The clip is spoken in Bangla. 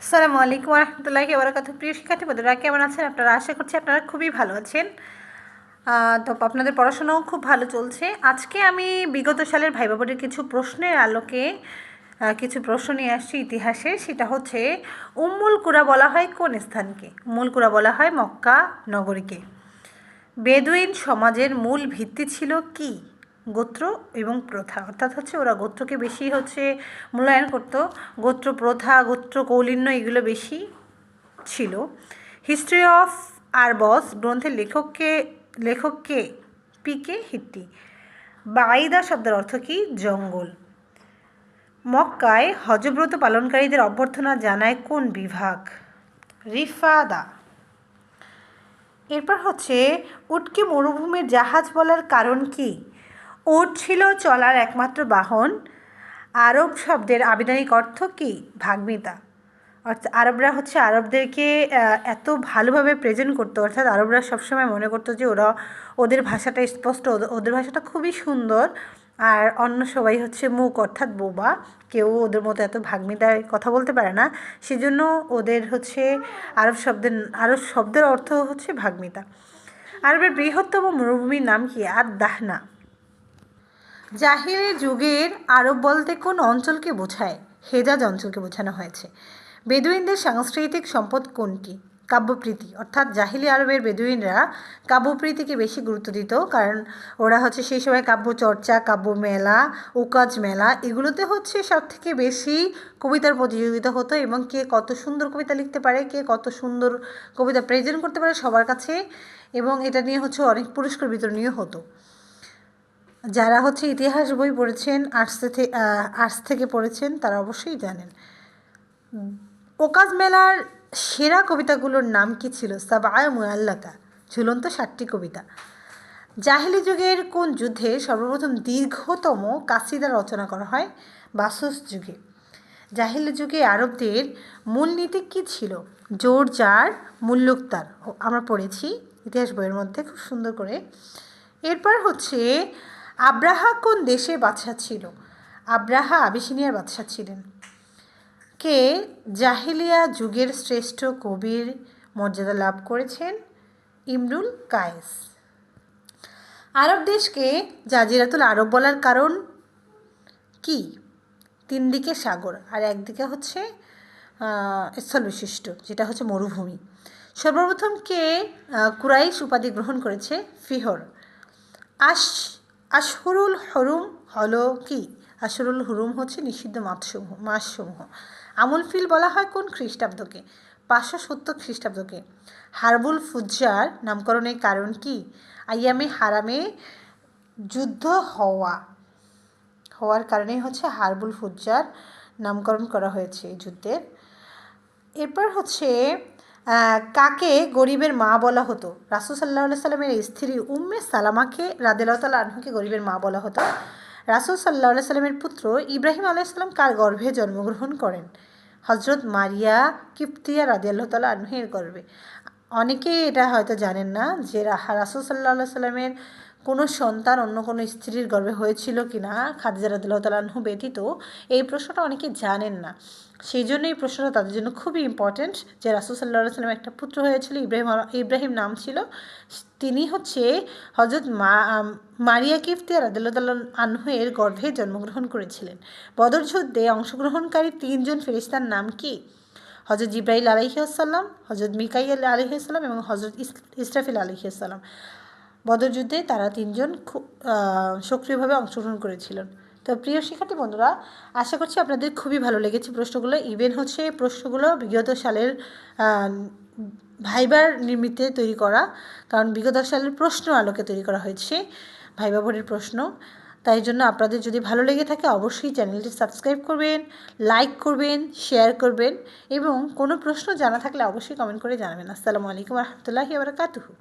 আসসালামু আলাইকুম রহমতুল্লাহি ওবরাকাতুহু। প্রিয় শিক্ষার্থী বন্ধুরা, কেমন আছেন আপনারা? আশা করছি আপনারা খুবই ভালো আছেন। তো আপনাদের পড়াশোনাও খুব ভালো চলছে। আজকে আমি বিগত সালের ভাইবা বোর্ডের কিছু প্রশ্নের আলোকে কিছু প্রশ্ন নিয়ে আসছি ইতিহাসে। সেটা হচ্ছে, উম্মুল কুরা বলা হয় কোন স্থানকে? উম্মুল কুরা বলা হয় মক্কা নগরীকে। বেদুইন সমাজের মূল ভিত্তি ছিল কি? গোত্র এবং প্রথা। অর্থাৎ হচ্ছে ওরা গোত্রকে বেশি মূল্যায়ন করত। গোত্র প্রথা, গোত্র কৌলিন্য এগুলো বেশি ছিল। হিস্ট্রি অফ আরবস গ্রন্থের লেখককে পি.কে. হিট্টি। বাইদা শব্দের অর্থ কি? জঙ্গল। মক্কায় হজব্রত পালনকারীদের অভ্যর্থনা জানায় কোন বিভাগ? রিফাদা। এরপর হচ্ছে, উটকে মরুভূমির জাহাজ বলার কারণ কি? উট ছিল চলার একমাত্র বাহন। আরব শব্দের আবিধানিক অর্থ কি? ভাগ্মিতা। অর্থাৎ আরবদেরকে এত ভালোভাবে প্রেজেন্ট করতো, অর্থাৎ আরবরা সবসময় মনে করতো যে ওদের ভাষাটা স্পষ্ট, ওদের ভাষাটা খুবই সুন্দর। আর অন্য সবাই মূক অর্থাৎ বোবা, কেউ ওদের মতো এত ভাগ্মিতায় কথা বলতে পারে না। সেজন্য ওদের আরব শব্দের অর্থ ভাগ্মিতা। আরবের বৃহত্তম মরুভূমির নাম কি? আদ-দাহনা। জাহিলি যুগের আরব বলতে কোন অঞ্চলকে বোঝায়? হেজাজ অঞ্চলকে বোঝানো হয়েছে। বেদুইনদের সাংস্কৃতিক সম্পদ কোনটি? কাব্যপ্রীতি। অর্থাৎ জাহিলি আরবের বেদুইনরা কাব্যপ্রীতিকে বেশি গুরুত্ব দিত, কারণ ওরা সেই সময় কাব্যচর্চা, কাব্য মেলা, উকাজ মেলা এগুলোতে সব থেকে বেশি কবিতার প্রতিযোগিতা হতো, এবং কে কত সুন্দর কবিতা লিখতে পারে, কে কত সুন্দর কবিতা প্রেজেন্ট করতে পারে সবার কাছে, এবং এটা নিয়ে অনেক পুরস্কার বিতরণীয় হতো। যারা ইতিহাস বই পড়েছেন, আর্টস থেকে পড়েছেন, তারা অবশ্যই জানেন। ওকাজ মেলার সেরা কবিতাগুলোর নাম কি ছিল? সাবআ মুআল্লাকা, ঝুলন্ত 7টি কবিতা। জাহিলি যুগের কোন যুদ্ধে সর্বপ্রথম দীর্ঘতম কাসিদা রচনা করা হয়? বাসস যুগে। জাহিলি যুগে আরবদের মূলনীতি কী ছিল? জোর জার মুল্লুক তার, আমরা পড়েছি ইতিহাস বইয়ের মধ্যে খুব সুন্দর করে। এরপর আব্রাহা কোন দেশে বাদশা ছিল? আব্রাহা আবিসিনিয়ার বাদশা ছিলেন। কে জাহিলিয়া যুগের শ্রেষ্ঠ কবির মর্যাদা লাভ করেছেন? ইমরুল কায়েস। আরব দেশকে জাজিরাতুল আরব বলার কারণ কি? 3 দিকে সাগর আর একদিকে স্থলবিশিষ্ট, যেটা মরুভূমি। সর্বপ্রথম কে কুরাইশ উপাধি গ্রহণ করেছে? ফিহর। আশহুরুল হুরুম হলো কি? আশহুরুল হুরুম নিষিদ্ধ মাসসমূহ। আমুল ফিল বলা হয় কোন খ্রিস্টাব্দকে? 570 খ্রিস্টাব্দকে। হারবুল ফুজ্জার নামকরণের কারণ কি? আইয়ামে হারামে যুদ্ধ হওয়ার কারণে হারবুল ফুজ্জার নামকরণ করা হয়েছে এই যুদ্ধের। এরপর কাকে গরিবের মা বলা হতো? রাসূল সাল্লাল্লাহু আলাইহি সাল্লামের স্ত্রী উম্মে সালামাকে রাদিয়াল্লাহু তাআলা আনহাকে গরিবের মা বলা হতো। রাসূল সাল্লাল্লাহু আলাইহি সাল্লামের পুত্র ইব্রাহিম আলাইহিস সালাম কার গর্ভে জন্মগ্রহণ করেন? হযরত মারিয়া কিপ্তিয়া রাদিয়াল্লাহু তাআলা আনহার গর্ভে। অনেকেই এটা হয়তো জানেন না যে রাসূল সাল্লাল্লাহু আলাইহি সাল্লামের কোনো সন্তান অন্য কোনো স্ত্রীর গর্ভে হয়েছিল কি না, খাদিজা রাদিয়াল্লাহু তাআলা আনহা ব্যতীত। এই প্রশ্নটা অনেকে জানেন না, সেই জন্য এই প্রশ্নটা তাদের জন্য খুবই ইম্পর্ট্যান্ট, যে রাসূল সাল্লাল্লাহু আলাইহি সাল্লামের একটা পুত্র হয়েছিল, ইব্রাহিম নাম ছিল। তিনি হযরত মারিয়া কিপ্তিয়া রাদিয়াল্লাহু তাআলা আনহার গর্ভে জন্মগ্রহণ করেছিলেন। বদর যুদ্ধে অংশগ্রহণকারী 3 জন ফেরেশতার নাম কি? হযরত জিবরাইল আলাইহিস সালাম, হযরত মিকাইল আলাইহিস সালাম এবং হযরত ইসরাফিল আলাইহিস সালাম। বদর যুদ্ধে তারা 3 জন খুব সক্রিয়ভাবে অংশগ্রহণ করেছিলেন। তো প্রিয় শিক্ষার্থী বন্ধুরা, আশা করছি আপনাদের খুবই ভালো লেগেছে প্রশ্নগুলো। ইভেন প্রশ্নগুলো বিগত সালের ভাইবার নিমিত্তে তৈরি করা, কারণ বিগত সালের প্রশ্ন আলোকে তৈরি করা হয়েছে ভাইবা বোর্ডের প্রশ্ন। তাই জন্য আপনাদের যদি ভালো লেগে থাকে অবশ্যই চ্যানেলটি সাবস্ক্রাইব করবেন, লাইক করবেন, শেয়ার করবেন, এবং কোনো প্রশ্ন জানা থাকলে অবশ্যই কমেন্ট করে জানাবেন। আসসালামু আলাইকুম রহমতুল্লাহি ওয়া বারাকাতুহু।